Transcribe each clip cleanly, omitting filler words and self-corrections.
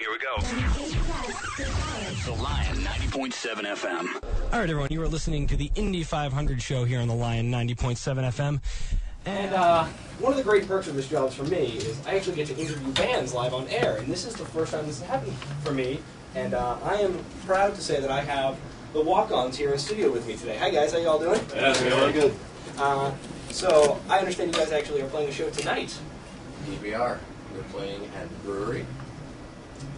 Here we go. The Lion 90.7 FM. All right, everyone, you are listening to the Indy 500 show here on the Lion 90.7 FM. And one of the great perks of this job for me is I actually get to interview bands live on air. And this is the first time this has happened for me. And I am proud to say that I have the Walk Ons here in studio with me today. Hi, guys. How you all doing? Yeah, really good. So I understand you guys actually are playing a show tonight. Indeed we are. We're playing at the brewery.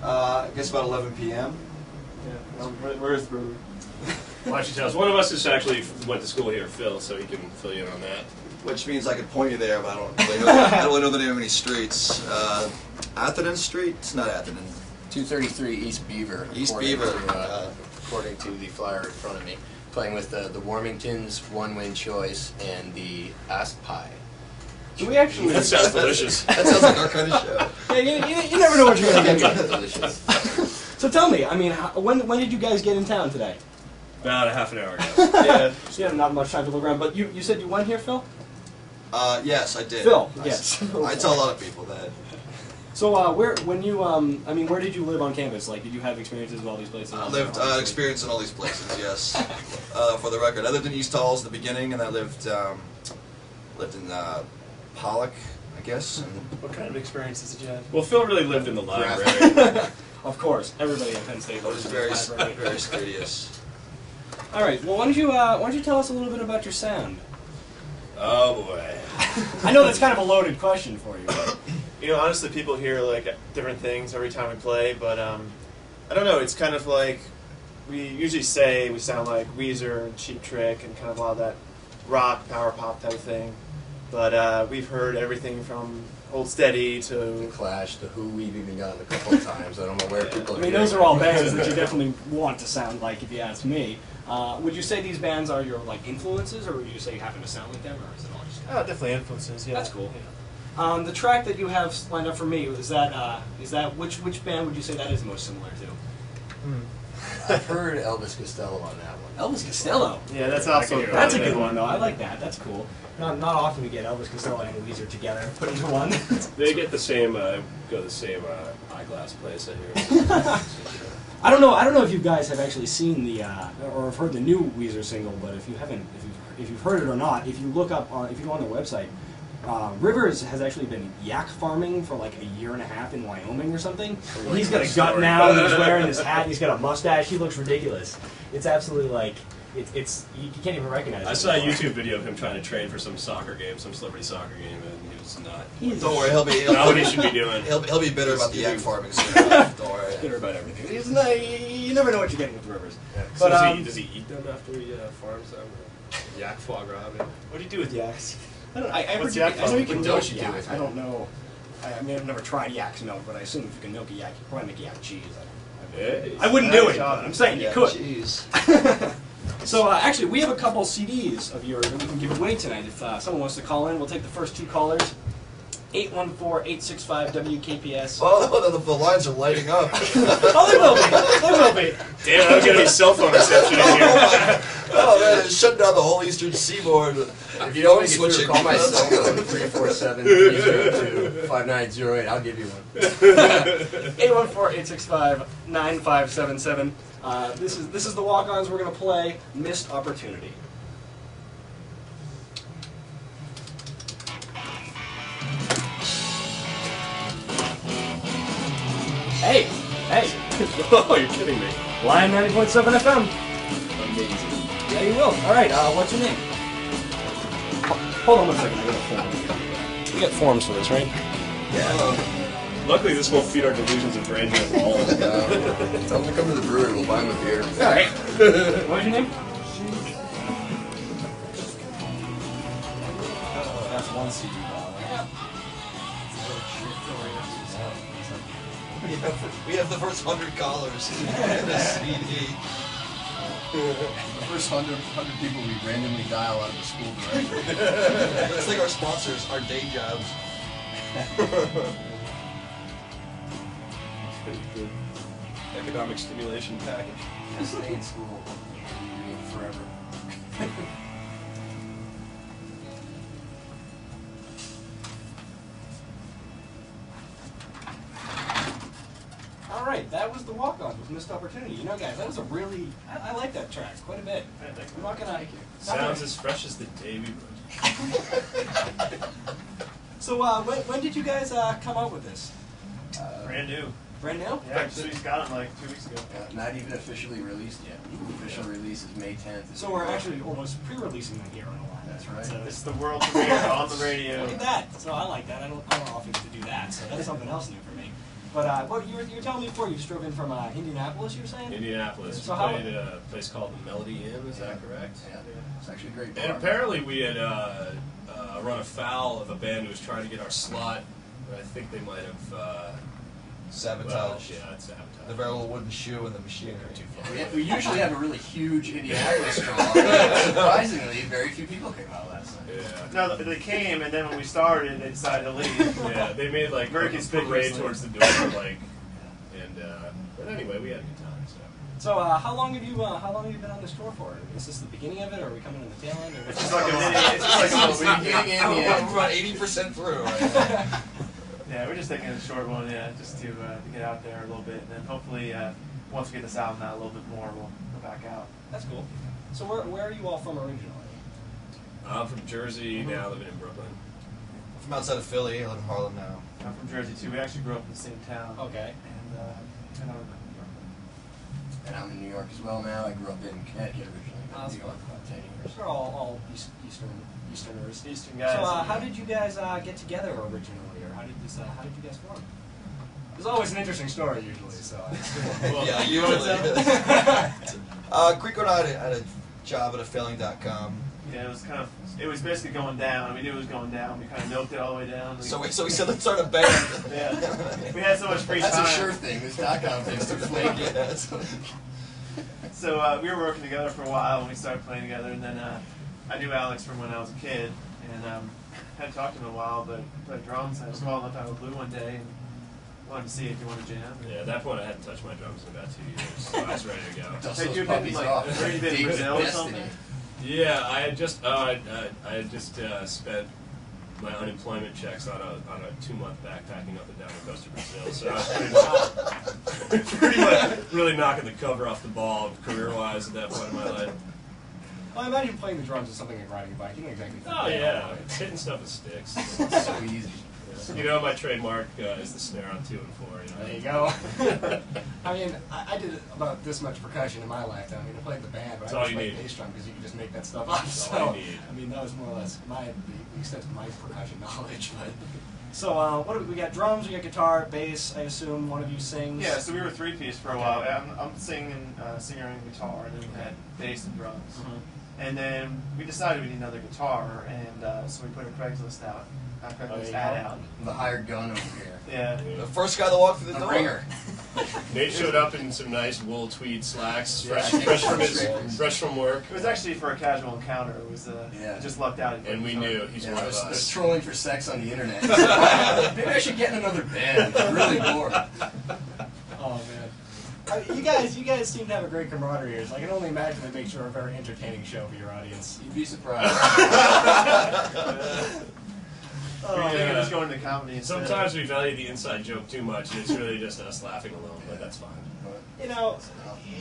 I guess about 11 p.m. Yeah. Where's the brewery? Why don't you tell us? One of us has actually went to school here, Phil, so he can fill you in on that. Which means I could point you there, but I don't really know, I don't really know the name of any streets. Atherton Street? It's not Atherton. 233 East Beaver. East Beaver. According to the flyer in front of me. Playing with the Warmingtons, One Win Choice, and the Asp Pie. Do we actually... That sounds delicious. That sounds like our kind of show. Yeah, you never know what you're going to get. Delicious. So tell me, I mean, when did you guys get in town today? About a half an hour ago. Yeah. So you had not much time to look around, but you said you went here, Phil? Yes, I did. Phil, yes. I tell a lot of people that. So where did you live on campus? Like, did you have experiences in all these places? I lived experience in all these places, yes. For the record, I lived in East Halls at the beginning, and I lived in Pollock, I guess. And What kind of experiences did you have? Well, Phil really lived in the library. Of course, everybody at Penn State I was lives in the library. very studious. All right. Well, why don't you tell us a little bit about your sound? Oh boy. I know that's kind of a loaded question for you. But. You know, honestly, people hear like different things every time we play, but I don't know. It's kind of like we usually say we sound like Weezer and Cheap Trick and kind of a lot of that rock, power pop type of thing. But we've heard everything from Hold Steady to The Clash, The Who, we've even gotten a couple of times. I don't know where people are Those are all bands that you definitely want to sound like, if you ask me. Would you say these bands are your influences, or would you say you happen to sound like them, or is it all just? definitely influences. Yeah, That's cool. Yeah. The track that you have lined up for me is that which band would you say that is most similar to? I've heard Elvis Costello on that one. Elvis Costello. Yeah, that's also That's a good one though. I like that. That's cool. Not often we get Elvis Costello and Weezer together put into one. They get the same eyeglass place, I hear. I don't know if you guys have actually seen the or have heard the new Weezer single, but if you haven't, if you've heard it or not, if you look up if you go on their website, Rivers has actually been yak farming for like a year and a half in Wyoming or something. He's got a gut now. He's wearing his hat. He's got a mustache. He looks ridiculous. It's absolutely like it's you can't even recognize him. I saw a YouTube video of him trying to train for some soccer game, some celebrity soccer game, and he was not. Don't worry, he'll be. Not what he should be doing. He'll be bitter about the yak farming soon. Don't worry. Bitter about everything. You never know what you're getting with Rivers. Yeah. But So does he eat them after he farms them? Or yak foie gras? What do you do with yaks? I know you can milk yak. I don't know. I mean, I've never tried yak's milk, but I assume if you can milk a yak, you can probably make yak cheese. I wouldn't do it, but I'm saying you could. Cheese. So actually, we have a couple CDs of yours that we can give away tonight. If someone wants to call in, we'll take the first two callers. 814-865-WKPS. Oh, the lines are lighting up. Oh, they will be. They will be. Damn, I'm getting cell phone reception in here. Oh man, it's shutting down the whole eastern seaboard. If you don't make it through, call my cell phone, 347-302-5908. I'll give you one. 814-865-9577. This is the Walk-Ons. We're going to play Missed Opportunity. Hey! Oh, you're kidding me. Lion 90.7 FM. Amazing. Yeah, you will. All right, what's your name? Hold on one second. I got a form. We got forms for this, right? Yeah. Luckily, this won't feed our delusions of grandeur at all. Tell them to come to the brewery. We'll buy them a beer. All right. What's your name? That's one CD. We have the first 100 callers in the CD. The first 100 people we randomly dial out of the school directory. It's like our sponsors, our day jobs. The economic stimulation package. Stay in school. Forever. All right, that was the Walk Ons with Missed Opportunity. You know, guys, that was a really, I like that track quite a bit. I'm not gonna. Sounds as fresh as the day we wrote. So, when did you guys come out with this? Brand new. Brand new? Yeah, so we got them like 2 weeks ago. Not even officially released yet. The official release is May 10th. So we're actually almost pre-releasing them here on the line. That's right. So It's the world premiere on the radio. look at that. So I like that. I don't often get to do that. So that's something else new for me. But what you were telling me before, you just drove in from Indianapolis, you were saying? Indianapolis. So We how- played at a place called the Melody Inn, is that correct? Yeah, it's actually a great bar. And apparently we had run afoul of a band who was trying to get our slot. I think they might have Sabotage. Well, yeah, it's sabotage. The very little wooden shoe and the machinery. Too far. We usually have a really huge Indianapolis draw. Surprisingly, very few people came out last night. Yeah. No, they came, and then when we started, they decided to leave. Yeah, they made like Very a parade conspicuously. towards the door, like, and but anyway, we had a good time. So So how long have you been on this tour for? Is this the beginning of it, or are we coming in the tail end? Or It's just like a mini. It's just like So a we're getting in the end. We're about 80% through right now. Yeah, we're just taking a short one, yeah, just to get out there a little bit, and then hopefully once we get this album out a little bit more, we'll go back out. That's cool. So where are you all from originally? I'm from Jersey, now living in Brooklyn. From outside of Philly, I live in Harlem now. I'm from Jersey too. We actually grew up in the same town. Okay. And I live in Brooklyn. And I'm in New York as well now. I grew up in Connecticut originally, but That's New York fun. about 10 years. We're all Easterners. Eastern guys. So how did you guys get together originally, or how did you guys form? It's always an interesting story usually, so it's cool. Well, Yeah, you know what's usually. Greco and I had a job at afailing.com. Yeah, it was basically going down. We knew it was going down. We kind of milked it all the way down. So we said, let's start a band. Yeah. We had so much free That's time. a sure thing. This .com thing's too flaky. Yes. So we were working together for a while, and we started playing together. And then I knew Alex from when I was a kid, and hadn't talked to him in a while, but he played drums. I just called him up out of the blue one day and wanted to see if he wanted to jam. Yeah, at that point I hadn't touched my drums in about 2 years, so I was ready to go. Dust Hey, those you've been, puppies like, off. where you been, Dates of Brazil or destiny. something? Yeah, I had just spent my unemployment checks on a 2-month backpacking up and down the coast of Brazil, so I was pretty much really knocking the cover off the ball career-wise at that point in my life. Well, I imagine playing the drums is something like riding a bike. You don't exactly. Oh yeah, hitting stuff with sticks. It's so easy. You know, my trademark is the snare on 2 and 4. There you go. I mean, I did about this much percussion in my lifetime. I mean, I played the band, but That's I all just you played need. bass drum because you can just make that stuff up. That's So, all you need. I mean, that was more or less the extent of my percussion knowledge. But so, what do we got? Drums, we got guitar, bass. I assume one of you sings. Yeah, so we were three-piece for a while. I'm singing, singer and guitar, and then we had bass and drums. And then we decided we need another guitar, and so we put a Craigslist out. Craigslist ad out. The hired gun over here. Yeah. The first guy that walked through the The door. ringer. Nate showed up in some nice wool tweed slacks, Yeah, fresh from work, It was actually for a casual encounter. It was Yeah. it just lucked out. and we knew he's Yeah, one I of was us. trolling for sex on the internet. Maybe I should get in another band. I'm really bored. Oh man. You guys seem to have a great camaraderie here. So I can only imagine it makes for a very entertaining show for your audience. You'd be surprised. Maybe just going into comedy instead. Sometimes we value the inside joke too much, and it's really just us laughing alone, but that's fine. You know,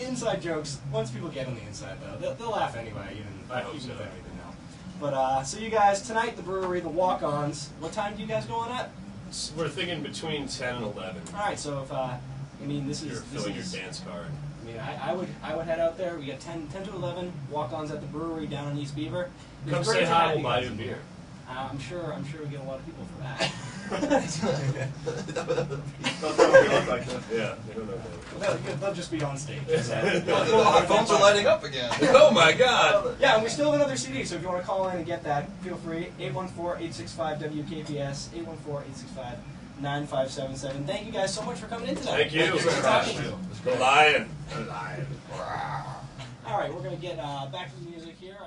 inside jokes. Once people get on the inside, though, they'll laugh anyway, I hope even so. if they don't even know. But so you guys tonight, the brewery, the Walk Ons. What time do you guys go on at? We're thinking between 10 and 11. All right, so if I mean, this You're is filling your dance card. I mean, I would head out there. We got 10 to 11 Walk-Ons at the brewery down in East Beaver. There's Come great say to hi, have we'll you buy guys you a in beer. here. I'm sure we get a lot of people for that. Don't tell them we look like them. Yeah, they don't know that. They'll just be on stage. Our phones are lighting up again. Oh my god! Yeah, and we still have another CD, so if you want to call in and get that, feel free. 814-865-WKPS, 814-865-9577. Thank you guys so much for coming in tonight. Thank you. Good talking to you. Lion. Lion. All right, we're going to get back to the music here.